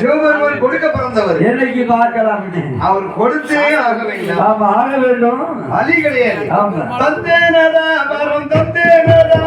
சிவபெருமான் கொடுக்க பிறந்தவர் என்னைக்கு பார்க்கலாம் அவர் கொடுத்தே ஆக வேண்டும். ஆமா ஆக வேண்டும். அலி கிடையாது. தந்தே நடா வரம் தந்தே நடா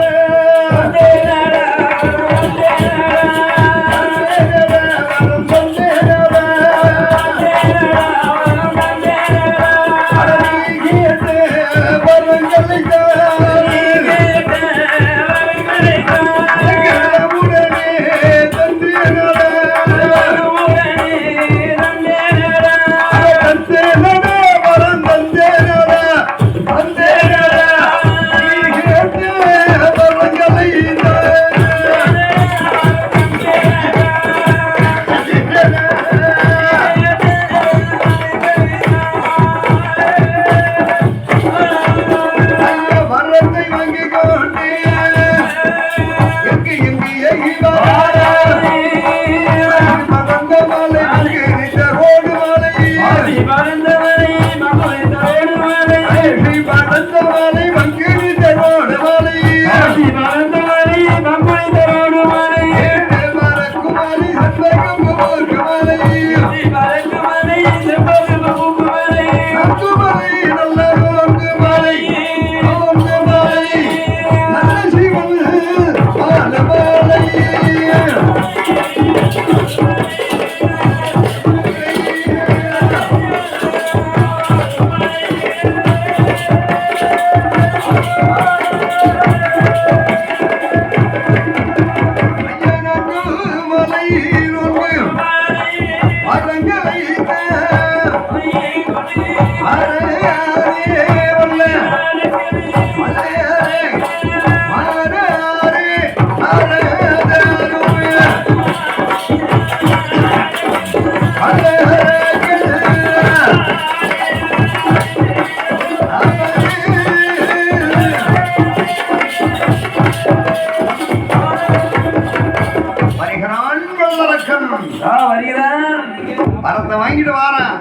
வரத்தை வாங்கிட்டு வாரேன்.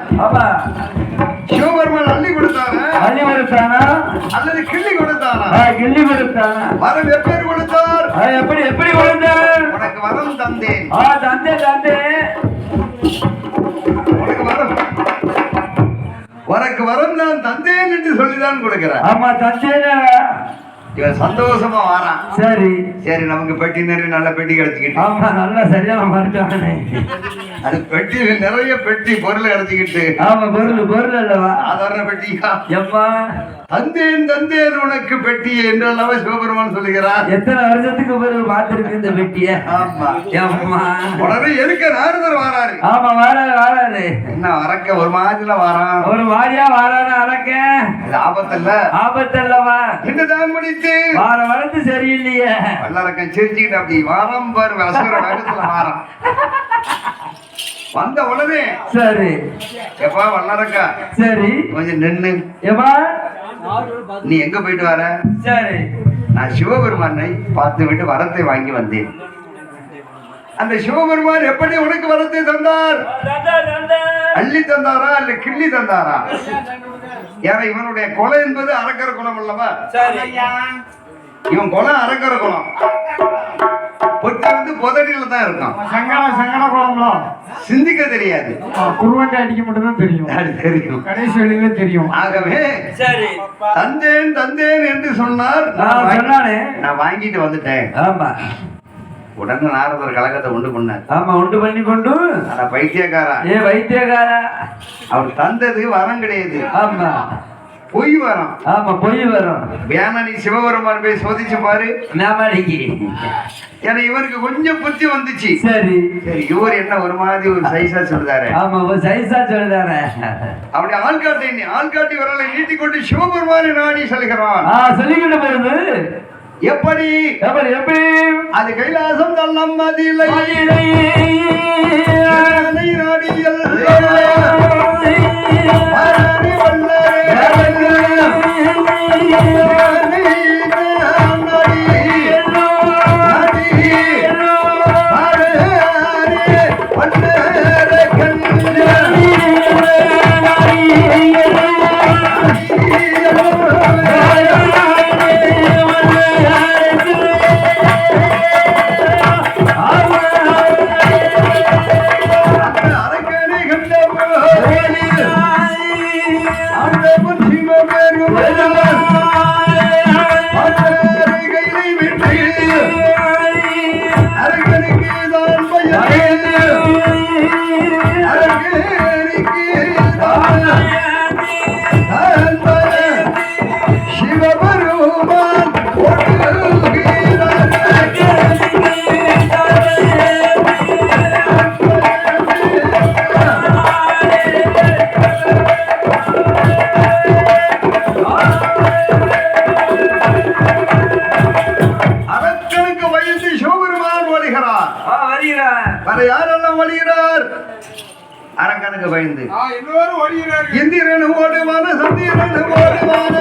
சிவபெருமான் அள்ளி கொடுத்தானா அல்லது கிள்ளி கொடுத்தானா? கிள்ளி கொடுத்தானா. வரம் எப்படி கொடுத்தார்? எப்படி எப்படி கொடுத்தார்? உனக்கு வரம் தந்தேன். தந்தே தந்தே உனக்கு வரம் உனக்கு வரம் நான் தந்தேன் என்று சொல்லிதான் கொடுக்கிறேன். ஆமா தந்தேன். இவன் சந்தோஷமா வாரான். சரி சரி நமக்கு பெட்டி நிறைய நல்ல பெட்டி கிடைச்சிக்கிட்டு. ஆமா நல்ல சரியான மருத்துவமனை. அது பெட்டி நிறைய பெட்டி பொருள் கிடைச்சிக்கிட்டு. ஆமா பொருள் பொருள் அல்லவா சாதாரண பெட்டியா? எம்மா தந்தேன் தந்தேன் உனக்கு பெட்டி என்று அல்லவா சிவபெருமான் சொல்லுகிறார். எத்தனை வருஷத்துக்கு பிறகு பார்த்திருக்கு இந்த பெட்டிய? ஆமா எம்மா உடனே எதுக்கு நாரதர் வாராரு? ஆமா வாராரு வாராரு. என்ன அரக்க ஒரு மாதிரில வாரான். ஒரு மாதிரியா வாராரு அரக்க. ஆபத்தல்ல ஆபத்தல்லவா என்னதான் முடித்து வார வளர்த்து சரியில்லையே. வல்லரக்கன் சிரிச்சுக்கிட்டு அப்படி வாரம் பாரு அசுர வேகத்துல வாரான். வந்த உடனே சரி எப்பா வல்லரக்கா சரி கொஞ்சம் நின்னு. எப்பா நீ எங்க போயிட்டு வர? சரி நான் சிவபெருமானை பார்த்து விட்டு வரத்தை வாங்கி வந்தேன். அந்த சிவபெருமான் எப்படி உனக்கு வரத்தை தந்தார்? அள்ளி தந்தாரா இல்ல கிள்ளி தந்தாரா? ஏன்னா இவனுடைய கொலை என்பது அரக்கர குலம் அல்லவா? இவன் கொலை அரக்கர குலம். பொட்டி வந்து புதடியில தான் இருக்கும். சங்கட குளம்ல சிந்திக்க தெரியாது. குருவண்டை அடிக்க மட்டும் தான் தெரியும். அது தெரியும், கடைசி வெளியில தெரியும். ஆகவே சரி தந்தேன் தந்தேன் என்று சொன்னார். நான் வாங்கிட்டு வந்துட்டேன். ஆமா உடனே நாரதர் கலகத்தை உண்டு பண்ணார். ஆமா உண்டு பண்ணி கொண்டு ஆனா பைத்தியக்காரா வைத்தியக்காரா அவர் தந்தது வரம் கிடையாது. ஆமா பொய் வரம். ஆமா பொய் வரும். வேணா நீ சிவபெருமான் போய் சோதிச்சு பாரு. ஏன்னா இவருக்கு கொஞ்சம் புத்தி வந்துச்சு. சரி சரி இவர் என்ன ஒரு மாதிரி ஒரு சைஸா சொல்றாரு. ஆமா ஒரு சைஸா சொல்றாரு. அப்படி ஆள்காட்டி வரலை நீட்டிக்கொண்டு சிவபெருமானை நாடி செல்கிறான். சொல்லிக்கிட்டு போறது எப்படி எப்படி எப்படி அது கைலாசம் தள்ளம் மதிலை நாடியல் வர யாரெல்லாம் ஓடுகிறார் அரக்கனுக்கு பயந்து எல்லோரும் ஓடுகிறார்கள். இந்திரன் ஓடுவான சந்திரன் ஓடுவான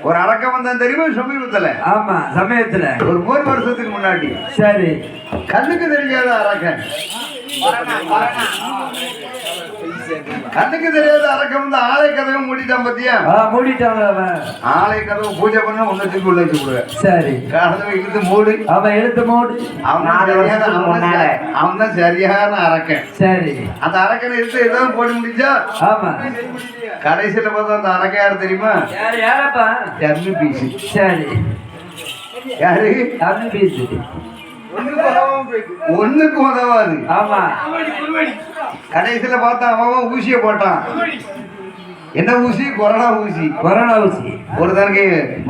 ஒரு அரக்கம் வந்தான் தெரியுமா சமீபத்துல? ஆமா சமயத்துல ஒரு 3 வருஷத்துக்கு முன்னாடி. சரி கண்ணுக்கு தெரியாத அரக்கன், கண்ணுக்கு தெரியாத அரக்கம் வந்து ஆலை கதவை மூடிட்டான் பத்தியா? மூடிட்டாங்க அவன். ஆலை கதவை பூஜை பண்ண ஒன்னத்துக்கு உள்ள வச்சு விடுவேன். சரி கதவை இழுத்து மூடு. அவன் எழுத்து மூடு. அவன் தான் சரியான அரக்கன். சரி அந்த அரக்கனை எடுத்து ஏதாவது போட்டு முடிச்சா? ஆமா. கடைசியில பார்த்தா அந்த அரக்கன் யாரு தெரியுமா? யாரப்பா? Dummy piece. சரி யாரு? Dummy piece. ஒண்ணுக்கு உதவாது. ஆமா. கடைசியில பார்த்தா அவன் ஊசிய போட்டான். என்ன ஊசி? கொரோனா ஊசி. கொரோனா ஊசி. ஒரு தனக்கு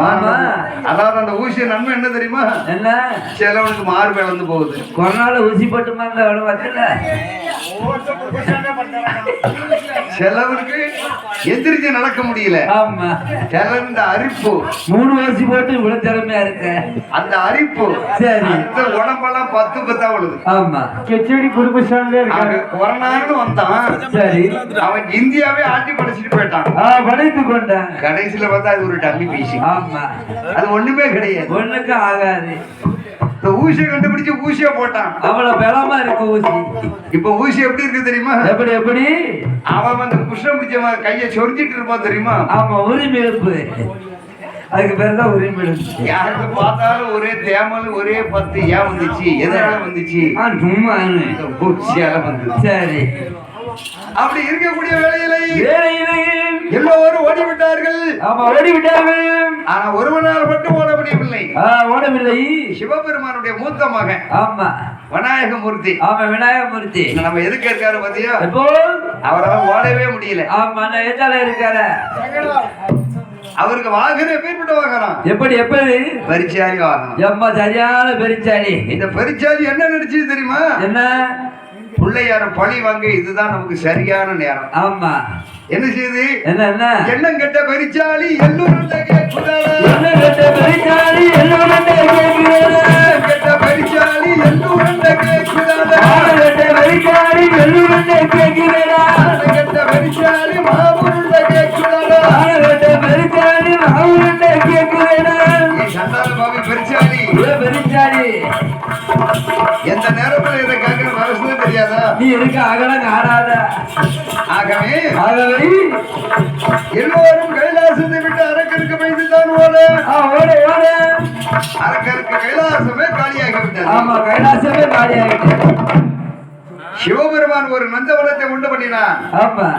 ஆமா. அதாவது அந்த ஊசிய நன்மை என்ன தெரியுமா? என்ன? சிலவனுக்கு மார்பை வந்து போகுது. கொரோனால ஊசி போட்டுமா அந்த அவ்வளவு வரல. சிலவனுக்கு எந்திரிச்சு நடக்க முடியல. ஆமா. சிலர் இந்த அரிப்பு 3 ஊசி போட்டு இவ்வளவு திறமையா இருக்க. அந்த அரிப்பு சரி அந்த உடம்பெல்லாம் 10 10 விழுது. ஆமா. கெச்சடி குடும்பசாலே அங்க கொரோனான்னு வந்தான். சரி அவன் இந்தியாவே ஆட்டி படிச்சுட்டு போயிட்டான். படைத்து கொண்டான். கடைசியில பார்த்தா அது ஒரு டம்மி பீஸ். ஆமா. அது ஒண்ணுமே கிடையாது. ஒண்ணுக்கு ஆகாது. இந்த ஊசியை கண்டுபிடிச்சு ஊசியா போட்டான். அவ்வளவு பலமா இருக்கு ஊசி. இப்ப ஊசி எப்படி இருக்கு தெரியுமா? எப்படி எப்படி? அவன் வந்து குஷ்டம் பிடிச்ச கையை சொரிஞ்சிட்டு இருப்பான் தெரியுமா? ஆமா உரிமிழப்பு. அதுக்கு பேர் தான் உரிமிழப்பு. யாருக்கு பார்த்தாலும் ஒரே தேமல், ஒரே பத்து. ஏன் வந்துச்சு? எதனால வந்துச்சு? சும்மா ஊசியால வந்து. சரி அப்படி இருக்கக்கூடிய வேளையிலே எல்லோரும் ஓடிவிட்டார்கள். ஆமா ஓடிவிட்டார்கள். ஆனா ஒருவனால் மட்டும் ஓட முடியவில்லை. ஓடவில்லை. சிவபெருமானுடைய மூத்த மகன். ஆமா விநாயகமூர்த்தி. ஆமா விநாயகமூர்த்தி. நம்ம எதுக்கு இருக்காரு பாத்தியா? எப்போ அவரால் ஓடவே முடியல. ஆமா எதால இருக்காரு? அவருக்கு வாகனம் எப்பேற்பட்ட வாகனம்? எப்படி எப்படி? பரிச்சாலி வாகனம். எம்மா சரியான பெரிச்சாலி. இந்த பரிச்சாலி என்ன நினைச்சது தெரியுமா? என்ன? பிள்ளையார பழி வாங்க இதுதான் நமக்கு சரியான நேரம். ஆமா. என்ன செய்யுது? என்ன என்ன? எண்ணம் கெட்ட பரிச்சாலி எல்லோரும் கேட்குதாடா. எண்ணம் கெட்ட பரிச்சாலி எல்லோரும் கேட்குதாடா. கெட்ட பரிச்சாலி எல்லோரும் கேட்குதாடா. கெட்ட பரிச்சாலி எல்லோரும் கேட்குதாடா. கெட்ட பரிச்சாலி மாவுருண்ட கேட்குதாடா. கெட்ட பரிச்சாலி மாவுருண்ட கேட்குதாடா. நீ சண்டால பாவி பரிச்சாலி. பெரிச்சாலி எந்த நேரத்துல இதை கேட்கிற மனசுல தெரியாதா? நீ இருக்க அகலம் ஆடாத. ஆகவே எல்லோரும் கைலாசத்தை விட்டு அரக்கருக்கு பயந்துதான் ஓட. ஓட ஓட. அரக்கருக்கு கைலாசமே காலியாகிவிட்டது. ஆமா கைலாசமே காலியாகிவிட்டது. சிவபெருமான் ஒரு நந்தவனத்தை உண்டு பண்ணினான். ஆமா.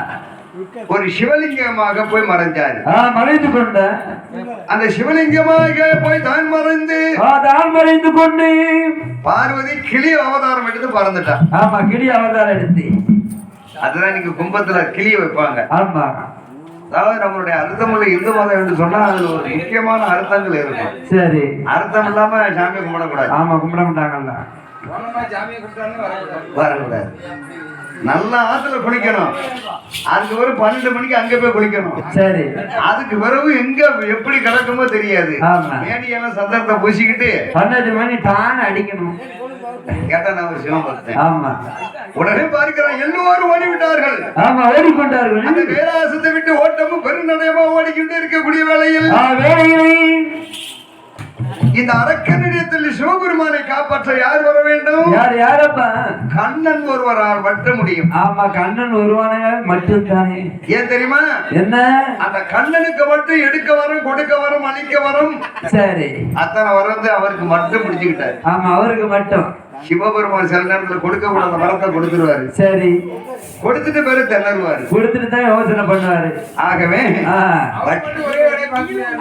ஒரு சிவலிங்கமாக போய் மறைஞ்சாரு. மறைந்து கொண்ட அந்த சிவலிங்கமாக போய் தான் மறைந்து கொண்டு பார்வதி கிளி அவதாரம் எடுத்து பறந்துட்டான். ஆமா கிளி அவதாரம் எடுத்து. அதுதான் நீங்க கும்பத்துல கிளிய வைப்பாங்க. ஆமா. அதாவது நம்மளுடைய அர்த்தமுள்ள இந்து மதம் என்று சொன்னா அதுல ஒரு முக்கியமான அர்த்தங்கள் இருக்கும். சரி. அர்த்தம் இல்லாம சாமி கும்பிடக்கூடாது. ஆமா கும்பிட மாட்டாங்கல்ல. வரக்கூடாது. நல்ல ஆத்துல குளிக்கணும். அதுக்கு ஒரு 12 மணிக்கு அங்க போய் குளிக்கணும். சரி. அதுக்கு பிறகு எங்க எப்படி கிடக்குமோ தெரியாது. மேடியெல்லாம் சந்தர்ப்பத்தை பூசிக்கிட்டு 12 மணி தான் அடிக்கணும். கேட்டா நான் ஒரு சிவபக்தன். ஆமா. உடனே பார்க்கிறான் எல்லோரும் ஓடிவிட்டார்கள். ஆமா ஓடிக்கொண்டார்கள். அந்த கைலாசத்தை விட்டு ஓட்டமும் பெருநடையமா ஓடிக்கிட்டு இருக்கக்கூடிய வேளையில் இந்த அரக்கனிடத்தில் சிவபெருமானை காப்பாற்ற யார் வர வேண்டும்? யாரப்பா? கண்ணன் ஒருவரால் மட்டும் முடியும். ஆமா கண்ணன் ஒருவனே மட்டும்தானே. ஏன் தெரியுமா? என்ன? அந்த கண்ணனுக்கு மட்டும் எடுக்க வரும், கொடுக்க வரும், அழிக்க வரும். சரி. அத்தனை வரந்து அவருக்கு மட்டும் பிடிச்சுக்கிட்டாரு. ஆமா அவருக்கு மட்டும். சிவபெருமான் சில நேரத்துல கொடுக்க கூடாத வரத்தை கொடுத்துருவாரு. சரி. கொடுத்துட்டு பேரு திணறுவாரு. கொடுத்துட்டு தான் யோசனை பண்ணுவாரு. ஆகவே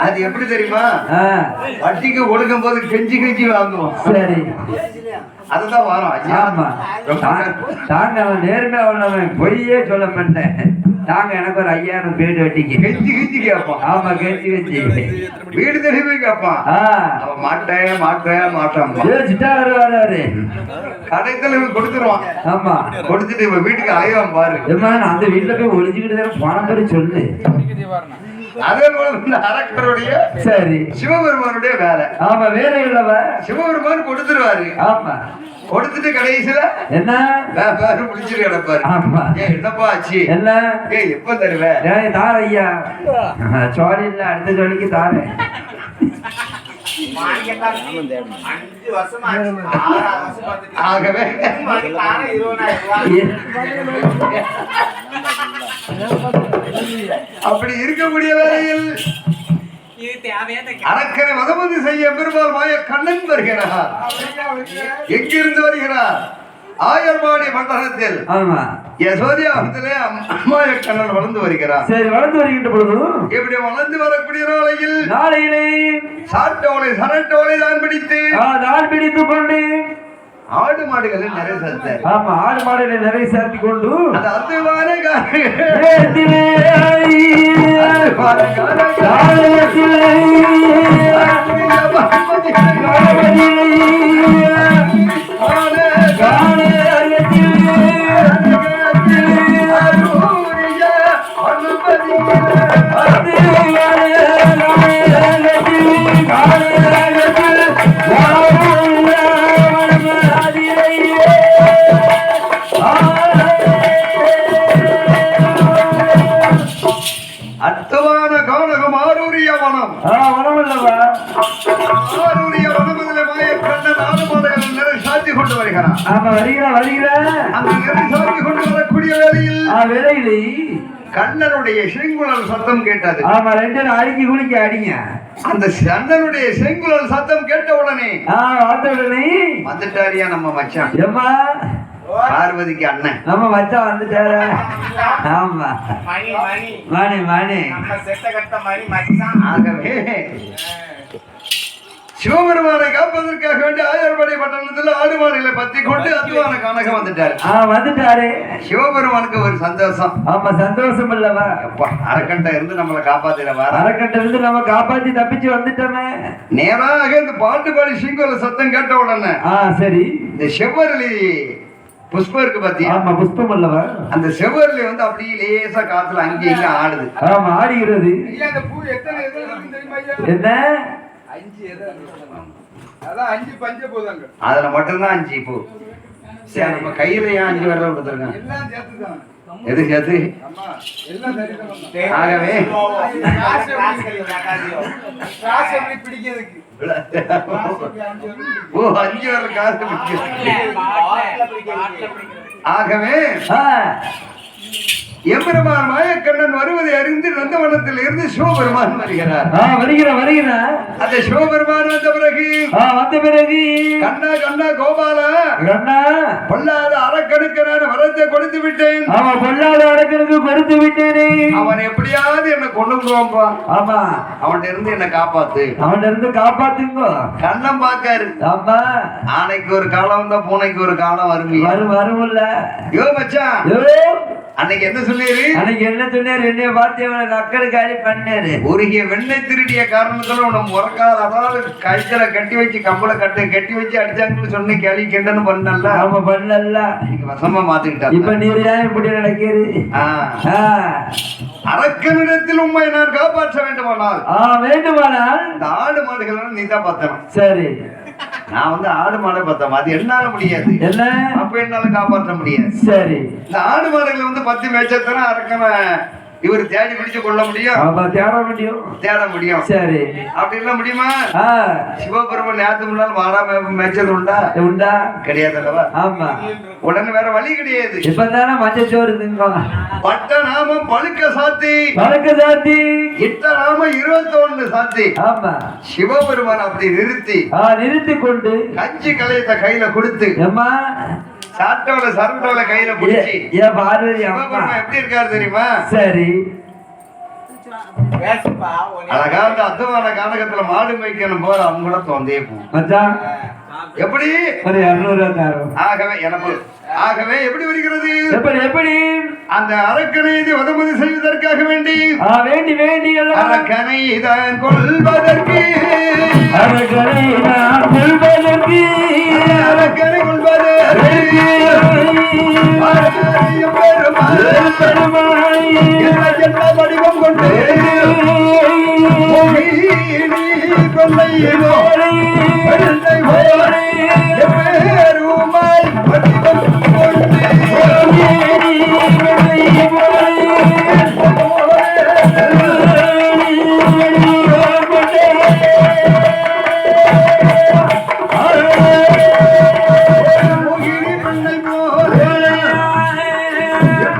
அது எப்படி தெரியுமா? வட்டிக்கு கொடுக்கும் போது கெஞ்சி கெஞ்சி வாங்குவோம். சரி. அதுதான் வரும் ஐயா. ஆமா தாங்க அவன் நேர்மையா உள்ளவன் பொய்யே சொல்ல மாட்டேன். தாங்க எனக்கு ஒரு 5000 பேடு வெட்டிக்கு. கெஞ்சி கெஞ்சி கேட்பான். ஆமா கெஞ்சி வச்சு வீடு தேடி போய் கேட்பான். அவன் மாட்டேன் மாட்டேன் மாட்டான். சிட்டா வருவாரு கடைத்துல போய் கொடுத்துருவான். ஆமா கொடுத்துட்டு இவன் வீட்டுக்கு அலைவான் பாரு. நான் அந்த வீட்டுல போய் ஒளிஞ்சுக்கிட்டு போன பேரு சொல்லு. அதே போல இந்த அரக்கருடைய சரி சிவபெருமானுடைய வேலை. ஆமா வேற இல்லவ சிவபெருமான் கொடுத்துருவாரு. ஆமா கொடுத்துட்டு கடைசியில என்ன வேறு முடிச்சுட்டு கிடப்பாரு. ஆமா என்னப்பா ஆச்சு என்ன எப்ப தருவேன் தார ஐயா சோழி இல்ல அடுத்த ஜோலிக்கு தாரேன். ஆகவே அப்படி இருக்கக்கூடிய வேளையில் அரக்கரை வதமதி செய்ய பெருமாள் மாய கண்ணன் வருகிறார். எங்கிருந்து வருகிறார்? ஆயர்பாடி மண்டலத்தில் யசோதியாவத்திலே அம்மாய கண்ணன் வளர்ந்து வருகிறார். சரி வளர்ந்து வருகின்ற பொழுது இப்படி வளர்ந்து வரக்கூடிய நாளையிலே சாட்டோலை சரட்டோலை தான் பிடித்து கொண்டு ஆடு மாடுகளை நிறைய சேர்த்தார். ஆமா ஆடு மாடுகளை நிறைய சேர்த்து கொண்டு அந்த அத்துவான அத்துவான கானகம் ஆரூரிய வனம். வனம் அல்லவா? ஆரூரிய வனமதிலே மாய கண்ணன் ஆடு மாடுகளை நிறைய சாத்தி கொண்டு வருகிறான். ஆமா வருகிறான். அந்த நிறைய சாத்தி கொண்டு வரக்கூடிய வேளையில் வேலையிலே கண்ணனுடைய செங்குழல் சத்தம் கேட்டது. ஆமா 2 அடிக்கி குளிக்க அடிங்க. அந்த கண்ணனுடைய செங்குழல் சத்தம் கேட்ட உடனே வந்துட்டாரியா நம்ம மச்சான். ஏம்மா பார்வதிக்கு அண்ணன் நம்ம மச்சான் வந்துட்டாரு. ஆமா மணி ஆகவே சிவபெருமானை காப்பதற்காக வேண்டிய ஆயர்பாடி பட்டணத்தில் ஆடு மாடுகளை பத்தி கொண்டு அத்துவான கனகம் வந்துட்டாரு. சிவபெருமானுக்கு ஒரு சந்தோஷம். ஆமா சந்தோஷம் இல்லவா? அரக்கண்ட இருந்து நம்மளை காப்பாத்திடவா? அரக்கண்ட இருந்து நம்ம காப்பாத்தி தப்பிச்சு வந்துட்டோமே. நேராக இந்த பாட்டு பாடி சிங்கோல சத்தம் கேட்ட உடனே சரி இந்த செவ்வரளி புஷ்பம் இருக்கு பாத்தி. ஆமா புஷ்பம் அல்லவா? அந்த செவ்வரளி வந்து அப்படியே லேசா காத்துல அங்கே இங்க ஆடுது. ஆமா ஆடுகிறது. என்ன அதுல மட்டும்தான் 5 பூ. சரி நம்ம கையில ஏன் 5 விரல கொடுத்துருக்காங்க? எது சேர்த்து? ஆகவே ஓ 5 விரல காசு ஆகவே எம்பெருமான் மாயக்கண்ணன் வருவதை அறிந்து நந்தவனத்தில் இருந்து சிவபெருமான் வருகிறார். அந்த சிவபெருமான் வந்த பிறகு கண்ணா கண்ணா கோபால கண்ணா பொல்லாத அரக்கனுக்கு வரத்தை கொடுத்து விட்டேன். பொல்லாத அரக்கனுக்கு கொடுத்து விட்டேனே. அவன் எப்படியாவது என்ன கொண்டு விடுவான்பா. ஆமா அவன்கிட்ட இருந்து என்ன காப்பாத்து. அவன்கிட்ட இருந்து காப்பாத்துங்க. கண்ணம் பாக்காரு. ஆமா ஆனைக்கு ஒரு காலம் வந்தா பூனைக்கு ஒரு காலம் வரும்ல. யோ மச்சான் அன்னைக்கு என்ன சொன்னீரு? அன்னைக்கு என்ன சொன்னாரு? என்னைய பார்த்து அக்கறை காலி பண்ணாரு. உருகிய வெண்ணெய் திருடிய காரணத்துல உனக்கு முறக்கால அதாவது கழுத்துல கட்டி வச்சு கம்பளை கட்டி வச்சு அடிச்சாங்கன்னு சொன்ன கேள்வி கேட்டன்னு பண்ணல. ஆமா பண்ணல. நீங்க வசமா மாத்திக்கிட்டா. இப்ப நீர் ஏன் இப்படி நடக்கிறது? அரக்கனிடத்தில் உண்மை நான் காப்பாற்ற வேண்டுமானால் வேண்டுமானால் இந்த ஆடு மாடுகள் நீ தான் பத்தணும். சரி நான் வந்து ஆடு மாடை பார்த்தேன். அது என்னால முடியாது. என்ன அப்ப என்னால காப்பாற்ற முடியாது. சரி இந்த ஆடு மாடுகளை வந்து 10 மேய்ச்சத்தானே அரக்கனை இவர் தேடி பிடிச்சு கொள்ள முடியும். தேட முடியும். சரி அப்படின்னா முடியுமா? சிவபெருமான் நேரத்து முன்னால் மாடா மேய்ச்சல் உண்டா? கிடையாது அல்லவா? ஆமா உடனே வேற வழி கிடையாது. இப்பதானே மஞ்சச்சோறு திங்கோம். பட்ட நாமம் பழுக்க சாத்தி இட்ட நாமம் 21 சாத்தி. ஆமா சிவபெருமான் அப்படி நிறுத்தி கொண்டு கஞ்சி கலையத்தை கையில கொடுத்து சாட்டோல சரட்டோல கையில பிடிச்சி பார்வதி எப்படி இருக்காரு தெரியுமா? சரி அழகா அந்த அத்துவான காலகத்துல மாடு மேய்க்கணும் போற அவங்க கூட தோந்தே போகும். எப்படி ஒரு 200 தரும். ஆகவே எனக்கு ஆகவே எப்படி வருகிறது எப்படி எப்படி அந்த அரக்கனை வதமதி செய்வதற்காக வேண்டி வேண்டி வேண்டி அரக்கனை தான் கொள்வதற்கு அரக்கனை நான் கொள்வதற்கு அரக்கனை கொள்வதற்கு பெருமாய் என்ன வடிவம் கொண்டு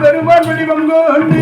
பெருமாள் வடிவம் கொண்டு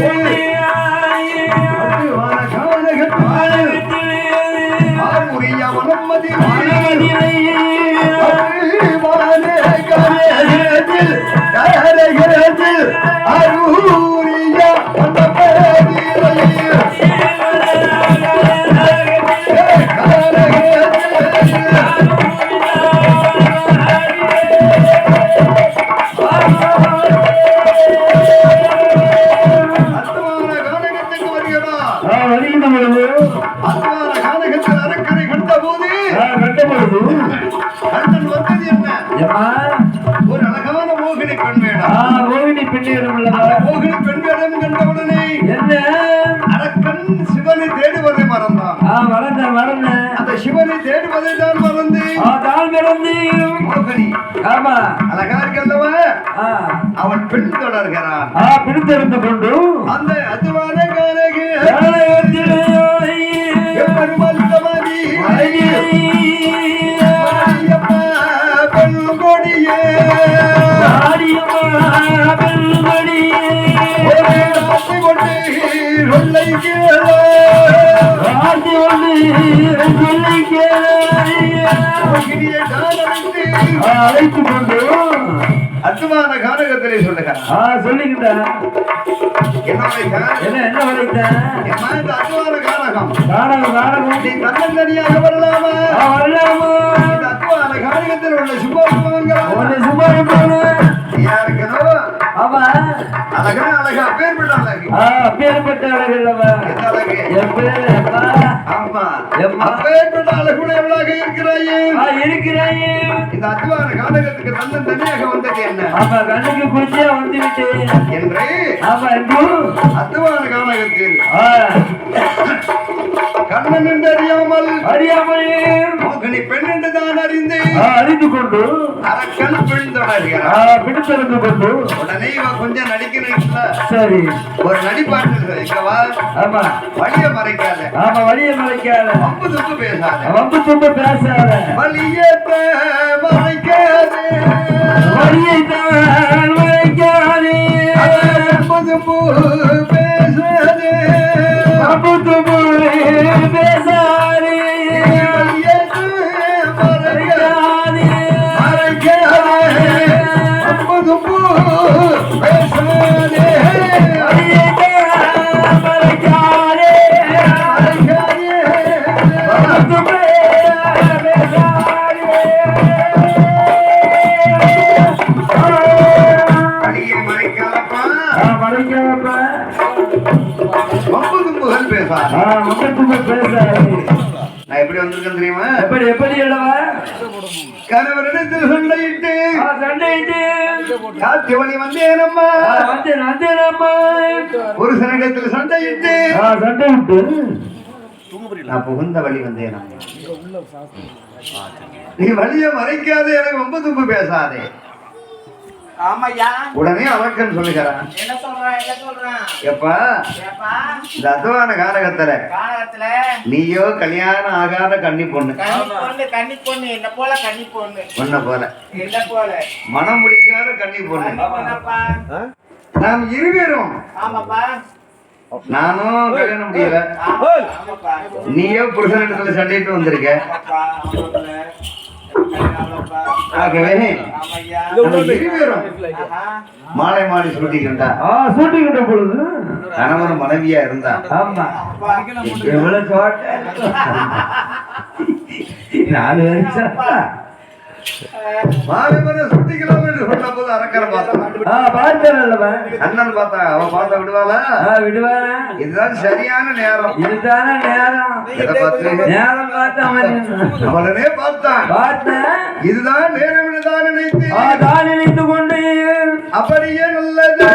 ஒரு அழகான மோகினி பெண் வேணும். ரோகிணி பெண்ணு மோகினி பெண் வேடம் கண்டவுடனே என்ன அரக்கன் சிவனை தேடுவதை மறந்தான். மறந்தேன் அந்த சிவனை தேடுவதை தான் மறந்து தான் மறந்து மோகினி ஆமா அழகா இருக்கல்லவா அவன் பெண் தொடர்கிறான். பிடித்திருந்து கொண்டு அந்த அதுவான காலகு பெண் கொடியே அழைத்து கொண்டு அத்துமான கானகத்திலே சொல்லுகிறான். சொல்லிக்கிட்டேன் என்ன வரைத்தேன் இந்த அத்துமான கானகம் காரணம் நீ தன்னந்தனியாக வரலாமா? இந்த அத்துமான கானகத்தில் உள்ள சுபமாக யாருக்கணும் ஆமா அழகா அழகா பேர்பட்ட அழகு அப்பேற்பட்ட அழகுள்ளவா எந்த அழகு என் பேரு அப்பா ஆமா எம்மா. அப்பேற்பட்ட அழகுடையவளாக இருக்கிறாயே. இருக்கிறாயே இந்த அத்துவான கானகத்துக்கு தன்னன் தனியாக வந்தது என்ன ஆமா கண்ணுக்கு குச்சியா வந்து விட்டேன் என்று ஆமா என்று அத்துவான கானகத்தில் கண்ணன் என்று அறியாமலே மோகினி பெண் என்று தான் அறிந்து அறிந்து கொண்டு அரக்கன் பெண் தொடர்கிறார். பிடித்திருந்து கொண்டு உடனே இவ கொஞ்சம் நடிக்கணும்ல சரி ஒரு நடிப்பாட்டு இங்கவா ஆமா வழிய மறைக்காத ஆமா வழியை மறைக்காத வம்பு துப்பு பேசாத வம்பு தும்ப பேசாத வழியத்த மறைக்காதே வழியை தான் மறைக்காதே வம்பு துப்பு பேசாதே வம்பு தும்ப பேசாதே வழியத்த மறைக்காதே மறைக்காதே வம்பு துப்பு பேசாதே வழியை தான் மறைக்காதே மறைக்காதே வம்பு தும்ப அடியை மறைக்காதப்பா மறைக்காதப்பா வம்பு தும்புகள் பேசாத. வம்பு தும்ப பேசாதே நான் எப்படி வந்திருக்கேன் தெரியுமா? எப்படி அல்லவா கணவரிடத்தில் சண்டையிட்டு சண்டையிட்டு காத்தியவழி வந்தேனம்மா வந்தேனம்மா புருஷனிடத்தில் சண்டையிட்டு சண்டை விட்டு நான் புகுந்த வழி வந்தேனம்மா. நீ வழியை மறைக்காதே, எனக்கு ரொம்ப தும்பு பேசாதே. ஆமாய்யா. உடனே அரக்கன் சொல்லுகிறான், என்ன சொல்றான் எப்பா இந்த அத்துவான காரகத்துல நீயோ கல்யாணம் ஆகாத கன்னி பொண்ணு கன்னி பொண்ணு என்ன போல கன்னி பொண்ணு பொண்ண போல என்ன போல மனம் பிடிக்காத கன்னி பொண்ணு. பொண்ணப்பா. நாம் இருவேரும் ஆமாப்பா. நானும் கல்யாணம் முடியல, ஆமாப்பா. நீயோ புருஷனிடத்துல சண்டைட்டு வந்திருக்க. ஆமாப்பா. ஆகவே ஆமாய்யா. நம்ம இருவேரும் ஆஹா. மாலை மாடி சூட்டிக்கிட்டா சூட்டிக்கிட்ட பொழுது கணவன் மனைவியா இருந்தா ஆமா அப்பா. எவ்வளவு சோட்ட 4 வருஷம் மாலைமர சுட்டிக்கலாம் என்று சொன்ன போது அரக்கரை பார்த்தான். பார்த்தேன் அல்லவா? அண்ணன் பார்த்தா அவன் பார்த்தா விடுவாளா? விடுவானா? இதுதான் சரியான நேரம். இதுதானே நேரம். எதை பார்த்து? நேரம் பார்த்து அவனே பார்த்தான். பார்த்தேன். இதுதான் நேரம் தான் நினைத்து தான் நினைத்து கொண்டு அப்படியே நல்லது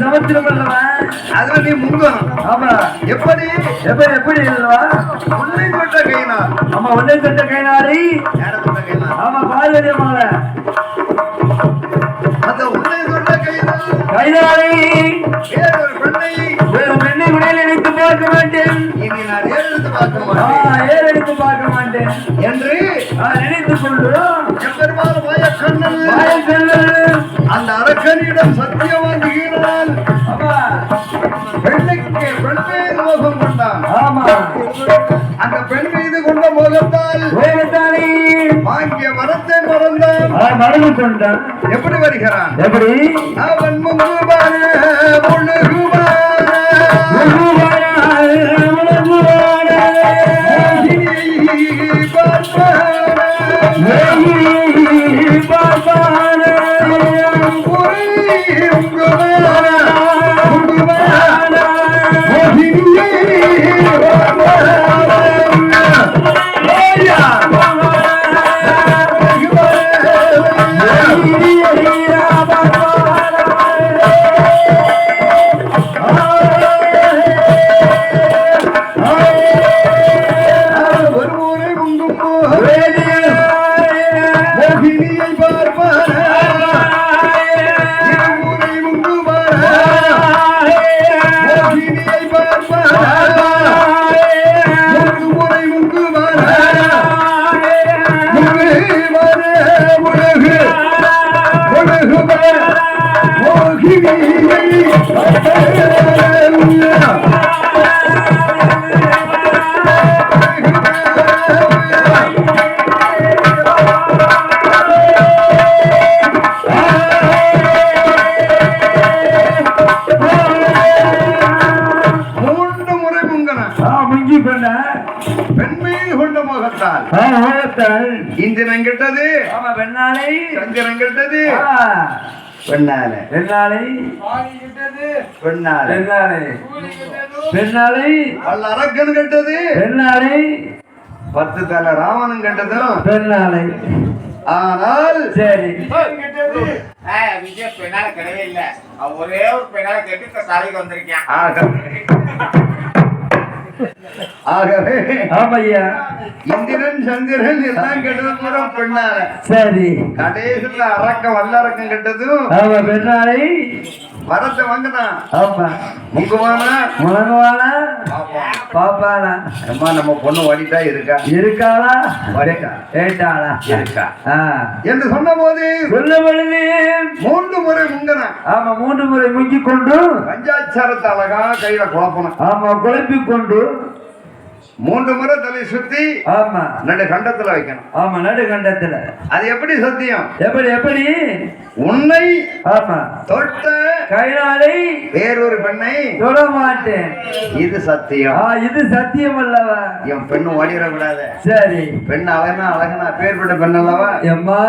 சமுத்திரம் அல்லவா? அதுல நீ முங்கணும். ஆமா. எப்படி எப்படி இல்லவா? உன்னை தொட்ட கைனார். ஆமா, உன்னை தொட்ட கைனாரி. யார தொட்ட கைனார்? ஆமா, பார்வதி அம்மாவை. அந்த உன்னை தொட்ட கைனாரி வேறு பெண்ணை உடல் நினைத்து பார்க்க மாட்டேன். இனி நான் ஏறெடுத்து பார்க்க மாட்டேன். ஏறெடுத்து பார்க்க மாட்டேன் என்று நினைத்து கொண்டு எப்பெருமாள் மாயக்கண்ணன் அந்த அரக்கனிடம் சத்தியம் வாங்குகிறான். பெண்ணுக்கு பெண் மீது மோகம் கொண்டான். ஆமா, அந்த பெண் மீது கொண்ட மோகத்தால் வாங்கிய வரத்தை மறந்தான். மறந்து கொண்டான். எப்படி வருகிறான்? எப்படி? அவன் முங்குவான முழுகுவான இந்திரன் கெட்டது, சந்திரன் கெட்டது, பெண்ணாலை பல்ல அரக்கன் கெட்டது, 10 தலை ராவணன் கெட்டதும் பெண்ணாலை. ஆனால் சரி, விஜய் பெண்ணால கிடையவே இல்ல. ஒரே ஒரு பெண்ணால கெட்டு தலைக்கு வந்திருக்கேன். ஆகவே ஆமையா, இந்திரன் சந்திரன் எல்லாம் கெட்டது பூரா பெண்ணால. சரி, கடைசியில் அரக்கம் வல்லரக்கம் கெட்டதும் பெண்ணாலை வரத்தை வாங்கினான். ஆமா, முங்குவானா முழங்குவானா பாப்பானா? அம்மா நம்ம பொண்ணு ஓடிட்டா இருக்காளா ஏட்டாளா இருக்கா என்று சொன்ன போது சொல்ல பொழுது 3 முறை முங்கினான். ஆமா, 3 முறை முங்கிக் கொண்டு பஞ்சாச்சாரத்தை அழகா கையில குழப்பணும். ஆமா, குழப்பிக் கொண்டு 3 முறை தலை சுத்தி ஆமா நடு கண்டத்துல வைக்கணும். ஆமா நடுகண்டத்துல. அது எப்படி சத்தியம்? எப்படி எப்படி? உன்னை ஆமா தொட்ட கைனாலை வேறொரு பெண்ணை தொட மாட்டேன். இது சத்தியம். இது சத்தியம் அல்லவா? என் பெண்ணு ஓடிடக்கூடாது. சரி பெண் அழகனா அழகனா பேர்பட்ட பெண் அல்லவா? எம்மா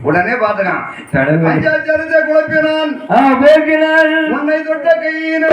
உடனே பாத்துக்கான். கடவுளே. பஞ்சாச்சரத்தை குழப்பினான். போக்கினாள் உன்னை தொட்ட கையின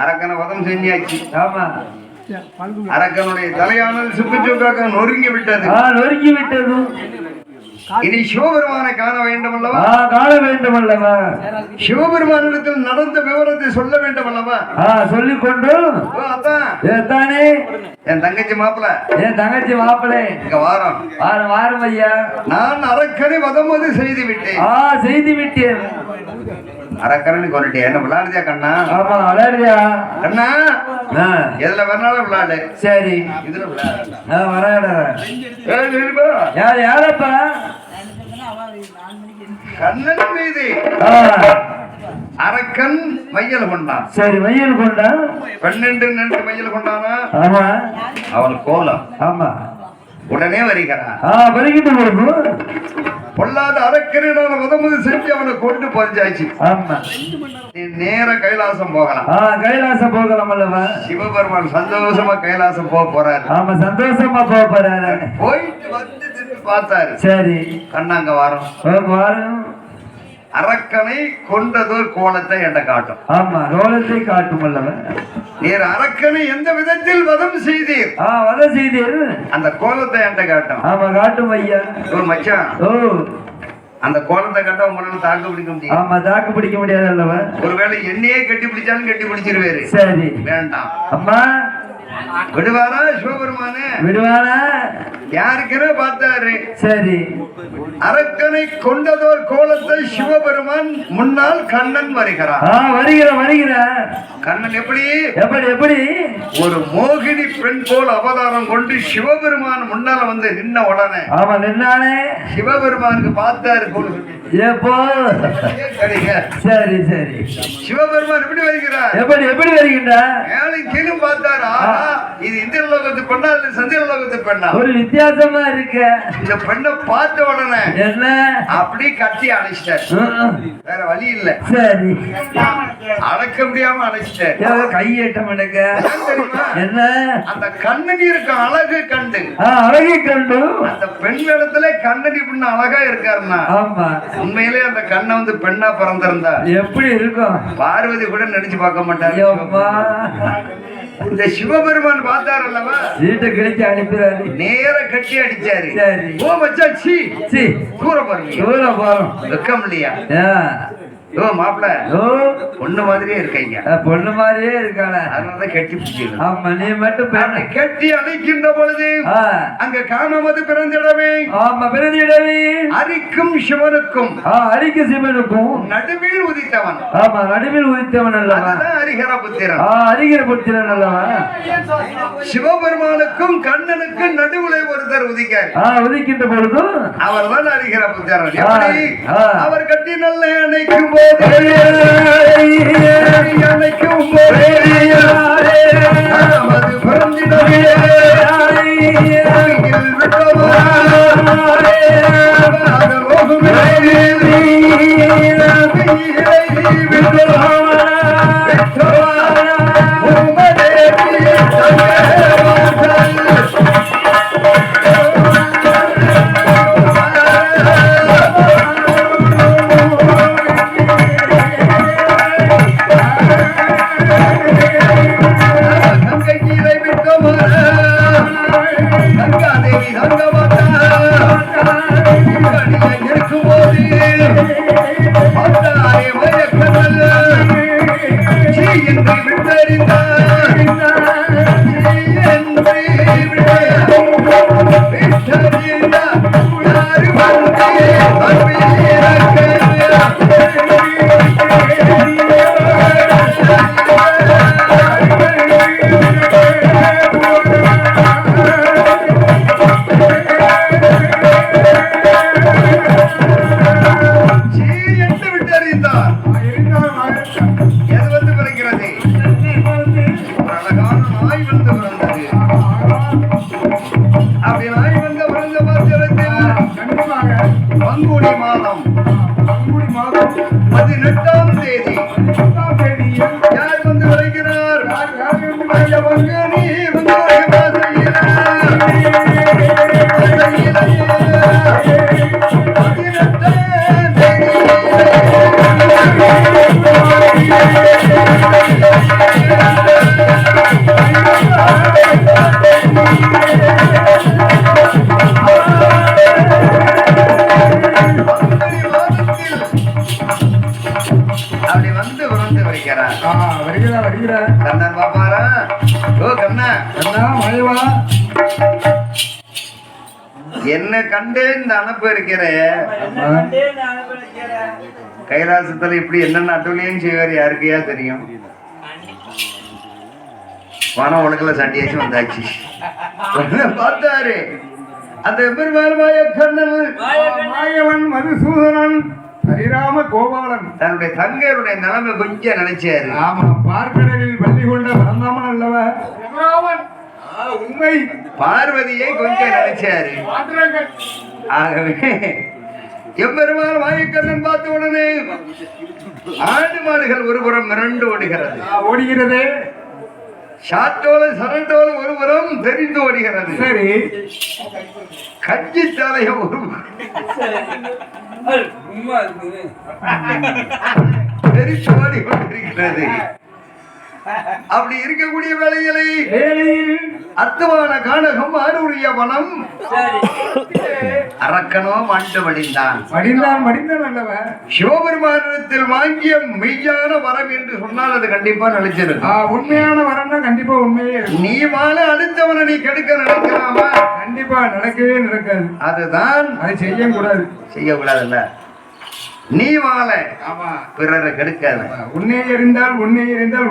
அரக்கனை வதம் செஞ்சாச்சு. ஆமா அரக்கனுடைய தலையானது சுக்குச்சுக்காக நொறுங்கி விட்டது. நொறுங்கி விட்டது. இனி சிவபெருமானை காண வேண்டும் அல்லவா? காண வேண்டும் அல்லவா? சிவபெருமானிடத்தில் நடந்த விவரத்தை சொல்ல வேண்டும் அல்லவா? சொல்லிக் கொண்டு தானே என் தங்கச்சி மாப்பிள என் தங்கச்சி மாப்பிளை இங்க வாரம் வாரம் வாரம் ஐயா. நான் அரக்கனை வதமது செய்து விட்டேன். செய்து விட்டேன். அரக்கரன் கொண்டுட்டேன். என்ன விளையாடுதியா கண்ணா? ஆமா விளையாடுறியா கண்ணா? எதுல வேணாலும் விளையாடு. சரி இதுல விளையாடு. விளையாடுற யார் யாரப்பா? கண்ணன் மீது அரக்கன் மையல் கொண்டான். சரி மையல் கொண்டான். பெண்ணென்று நின்று மையல் கொண்டானா? ஆமா அவள் கோலம். ஆமா உடனே வருகிறான். வருகிட்டு வருது. பொல்லாத அரக்கனான வதமது செஞ்சு அவனை கொண்டு பஞ்சாச்சு. ஆமா நீ நேர கைலாசம் போகலாம். கைலாசம் போகலாம் அல்லவா? சிவபெருமான் சந்தோஷமா கைலாசம் போக போறாரு. ஆமா சந்தோஷமா போக போறாரு. போயிட்டு வந்து திரும்பி பார்த்தாரு. சரி கண்ணாங்க வாரம் அரக்கனை கொண்டதோர் கோலத்தை என்ற காட்டும். ஆமா கோலத்தை காட்டும் அல்லவா? நீர் அரக்கனை எந்த விதத்தில் வதம் செய்தீர்? வதம் செய்தீர். அந்த கோலத்தை என்ற காட்டும். ஆமா காட்டும் ஐயா. மச்சான் அந்த கோலத்தை கட்ட உங்களால தாக்கு பிடிக்க முடியும். ஆமா தாக்கு பிடிக்க முடியாது அல்லவா? ஒருவேளை என்னையே கட்டி பிடிச்சாலும் கட்டி பிடிச்சிருவாரு. சரி வேண்டாம். அம்மா விடுவாரா சிவபெருமானே? விடுவாரா? யாருக்குன்னு பார்த்தாரு. சரி அரக்கனை கொண்டதோர் கோலத்தை சிவபெருமான் முன்னால் கண்ணன் வருகிறார். வருகிறார். கண்ணன் எப்படி எப்படி எப்படி? ஒரு மோகினி பெண் போல் அவதாரம் கொண்டு சிவபெருமான் முன்னால வந்து நின்ன உடனே ஆமா நின்னானே சிவபெருமானுக்கு பார்த்தாரு. எப்போ? சரி சரி சிவபெருமான் எப்படி வருகிறார்? எப்படி எப்படி வருகின்றார்? மேலும் கீழும் பார்த்தாரா? இது இந்திர லோகத்து பெண்ணா இல்ல சந்திர லோகத்து பெண்ணா? ஒரு வித்தியாசமா இருக்கு. இந்த பெண்ணை பார்த்த உடனே என்ன அப்படி கட்டி அணைச்சிட்டார். வேற வழி இல்ல. சரி அடக்க முடியாம அணைச்சிட்டார். கையேட்ட மடக்க என்ன? அந்த கண்ணனி இருக்க அழகு கண்டு அழகை கண்டு அந்த பெண் இடத்துல கண்ணனி பண்ண அழகா இருக்காருன்னா ஆமா உண்மையிலே அந்த கண்ணை வந்து பெண்ணா பிறந்திருந்தா எப்படி இருக்கும்? பார்வதி கூட நினைச்சு பார்க்க மாட்டாரு. இந்த சிவபெருமான் பார்த்தாரு அல்லவா? வீட்டை கிழிச்சு அனுப்பிறாரு. நேர கட்டி அடிச்சாரு. சரி ஓ மச்சான் தூர பாருங்க. தூர போறோம் வெக்கம் இல்லையா? ஓ மாப்பிள்ள ஓ பொண்ணு மாதிரியே இருக்கீங்க, பொண்ணு மாதிரியே இருக்காள. அதனாலதான் கட்டி பிடிச்சிருக்கேன். ஆமா, நீ மட்டும் பெண்ணு. கட்டி அணைக்கின்ற பொழுது அங்க காமமது பிறந்திடவே, ஆமா பிறந்திடவே, அரிக்கும் சிவனுக்கும் அரிக்கு சிவனுக்கும் நடுவில் உதித்தவன். ஆமா, நடுவில் உதித்தவன் அல்லவா, அதுதான் ஹரிஹர புத்திரன். ஹரிஹர புத்திரன் அல்லவா. சிவபெருமானுக்கும் கண்ணனுக்கும் நடுவுல ஒருத்தர் உதிக்கார், உதிக்கின்ற பொழுதும் அவர் தான் ஹரிஹர புத்திரன். எப்படி? அவர் கட்டி நல்ல அணைக்கும் போது அணைக்கும் போது அது பிறந்திடவே பங்குனி மாதம் 18ஆம் தேதி யார் வந்து வருகிறார்? பங்குனி அப்படி வந்து விருந்து வைக்கிறார். கண்ணன் பாப்பாரா? ஓ கண்ணா, மழைவா என்ன கண்டு இந்த அனுப்பு இருக்கிற கைலாசத்துல இப்படி என்னென்ன அட்டுலையும் செய்வார் யாருக்கையா தெரியும். பணம் ஒழுக்கல சண்டியாச்சும் வந்தாச்சு. பார்த்தாரு அந்த பெருமாள் மாயக்கண்ணன், மாயவன் மதுசூதனன் ஹரிராம கோபாலன் தன்னுடைய தங்கையருடைய நிலைமை கொஞ்சம் நினைச்சாரு. ஆமா, பார்க்கடலில் பள்ளி கொண்ட பரந்தாமன் அல்லவ உண்மை. பார்வதியை கொஞ்சம் நினைச்சாரு. ஆகவே எம்பெருமாள் மாயக்கண்ணன் பார்த்த உடனே ஆடு மாடுகள் ஒருபுறம் மிரண்டு ஓடுகிறது. ஷாட்டோல சரட்டோல ஒருபுறம் தெரிந்து ஓடுகிறது. சரி, கட்சி தலைய ஒரு தெரிந்து ஓடிக்கொண்டிருக்கிறது. அப்படி இருக்கக்கூடிய வேளைகளை அத்துவான கானகம் ஆரூரிய வனம் அரக்கனோ மாண்டு மடிந்தான் அல்லவ. சிவபெருமானத்தில் வாங்கிய மெய்யான வரம் என்று சொன்னால் அது கண்டிப்பா நினைச்சிருக்கும். உண்மையான வரம்னா கண்டிப்பா உண்மையே. நீ வாழ அடுத்தவனை நீ கெடுக்க நினைக்கலாமா? கண்டிப்பா நடக்கவே நடக்காது. அதுதான் அதை செய்யக்கூடாதுல்ல. நீ வாழ பிறரை கெடுக்காத. உன்னை எறிந்தால்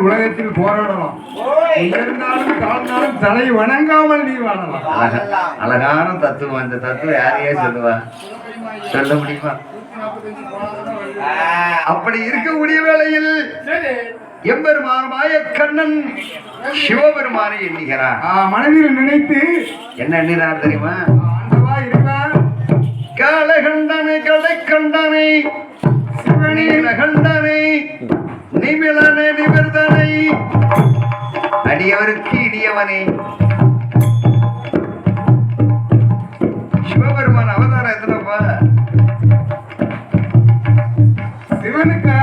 உலகத்தில் போராடலாம். இருந்தாலும் தாழ்ந்தாலும் தலை வணங்காமல் நீ வாழலாம். அழகான தத்துவம். இந்த தத்துவம் யாரையே சொல்லுவா? சொல்ல முடியுமா? அப்படி இருக்கக்கூடிய வேளையில் எம்பெருமான் மாயக்கண்ணன் சிவபெருமானை எண்ணுகிறார். மனதில் நினைத்து என்ன எண்ணினார் தெரியுமா? ஆண்டவா இருக்கார், காலகண்டனை கடைக்கண்டனை நீலகண்டனை நிமிலனை நிமிர்தனை அடியவருக்கு இடியவனே. சிவபெருமான் அவதாரம் எத்தனைப்பா? சிவனுக்கா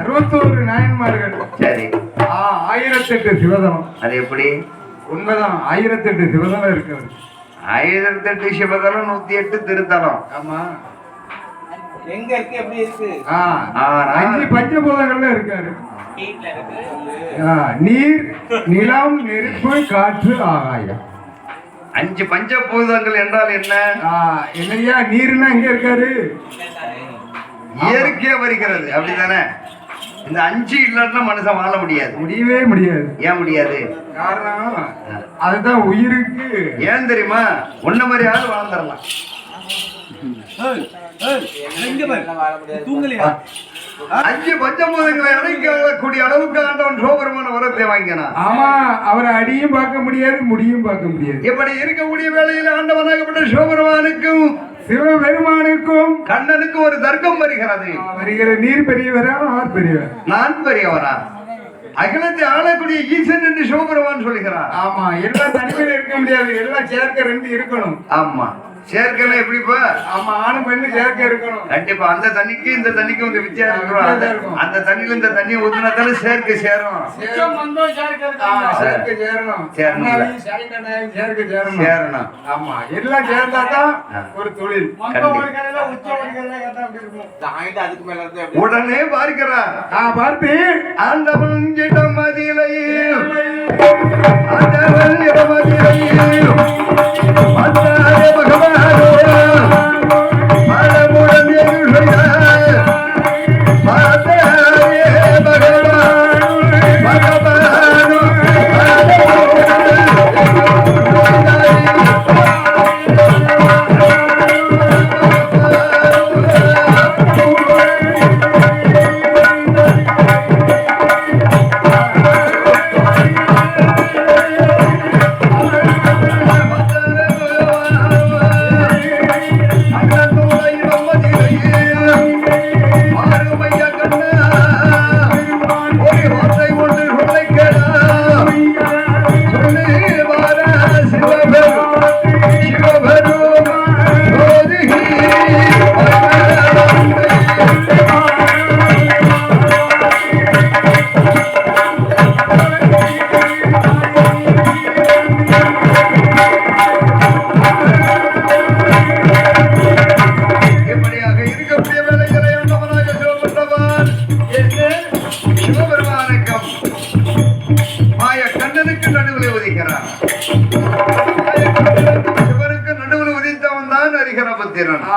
61 நாயன்மார்கள். சரி, 1008 சிவதனம். அது எப்படி? உண்மைதான், 1008 சிவதனம் இருக்கிறது. 1008 சிவதனம், 108 திருத்தலம். ஆமா, எங்க இருக்கு எப்படி இருக்கு ஆ, ஆனா 5 பஞ்சபூதங்கள்ல இருக்காரு. வீட்டுல இருக்கு ஆ, நீர், நிலம், நெருப்பு, காற்று, ஆகாயம். 5 பஞ்சபூதங்கள் என்றால் என்ன? ஆ, என்னய்யா நீர்னா எங்க இருக்காரு? இயற்கையா வருகிறது அப்படித்தானே? இந்த 5 இல்லைன்னா மனுஷன் வாழ முடியாது. முடியவே முடியாது. ஏன் முடியாது? காரணம் அதுதான் உயிருக்கு. ஏன் தெரியுமா? உன்ன மாதிரி ஆள் வாழ்ந்துடலாம். வாழ முடியாது 5 பஞ்சபூதங்களை அடைக்கக்கூடிய அளவுக்கு ஆண்டவன் சிவபெருமான வரத்தை வாங்கினான். ஆமா, அவரை அடியும் பார்க்க முடியாது, முடியும் பார்க்க முடியாது. இப்படி இருக்கக்கூடிய வேளையில் ஆண்டவனாகப்பட்ட சிவபெருமானுக்கும் சிவபெருமானுக்கும் கண்ணனுக்கும் ஒரு தர்க்கம் வருகிறது. வருகிற நீர் பெரியவரா, ஆர் பெரியவர்? நான் பெரியவரா? அகிலத்தை ஆளக்கூடிய ஈசன் என்று சிவபெருமான் சொல்லுகிறார். ஆமா, எல்லாம் தனிமையில இருக்க முடியாது, எல்லாம் சேர்க்க 2 இருக்கணும். ஆமா, சேர்க்கணும். எப்படிப்பா? ஆமா, ஆணும் பெண்ணு சேர்க்க இருக்கணும். கண்டிப்பா அந்த தண்ணிக்கு இந்த தண்ணிக்கு வந்து வித்தியாசம் இருக்கும். அந்த தண்ணியில இந்த தண்ணியை ஊத்துனாத்தானே சேர்க்க சேரும். சேர்க்க சேரணும். சேரணும். அண்ணாவையும் சாய்ந்தண்ணாவையும் சேர்க்க சேரணும். சேரணும். ஆமா, எல்லாம் சேர்ந்தாதான் ஒரு தொழில். தாங்கிட்டு அதுக்கு மேல இருந்து எப்படி உடனே பார்க்கிறார். பார்த்து ஆண்டவன் இடம் மதிலையில் ஆண்டவன் இடம் மதிலையில் வந்தாரே பகவானோ மனமுடன் எழுகிறார். வந்தாரே பகவானோ பகவானோ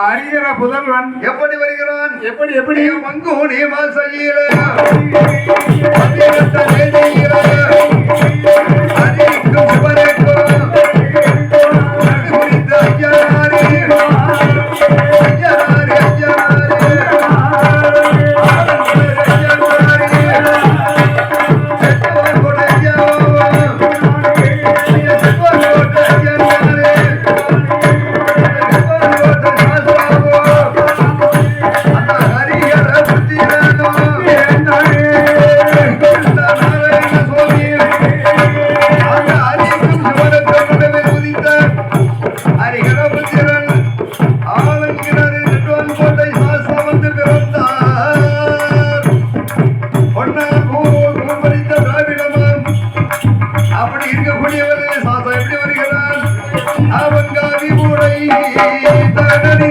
அறிகிற புதல்வன் எப்படி வருகிறான்? எப்படி எப்படி மங்கோனே மாசையில அப்படி இருக்கக்கூடியவரே சாசா எப்படி வருகிறான்? அவன் காவி உடை தனது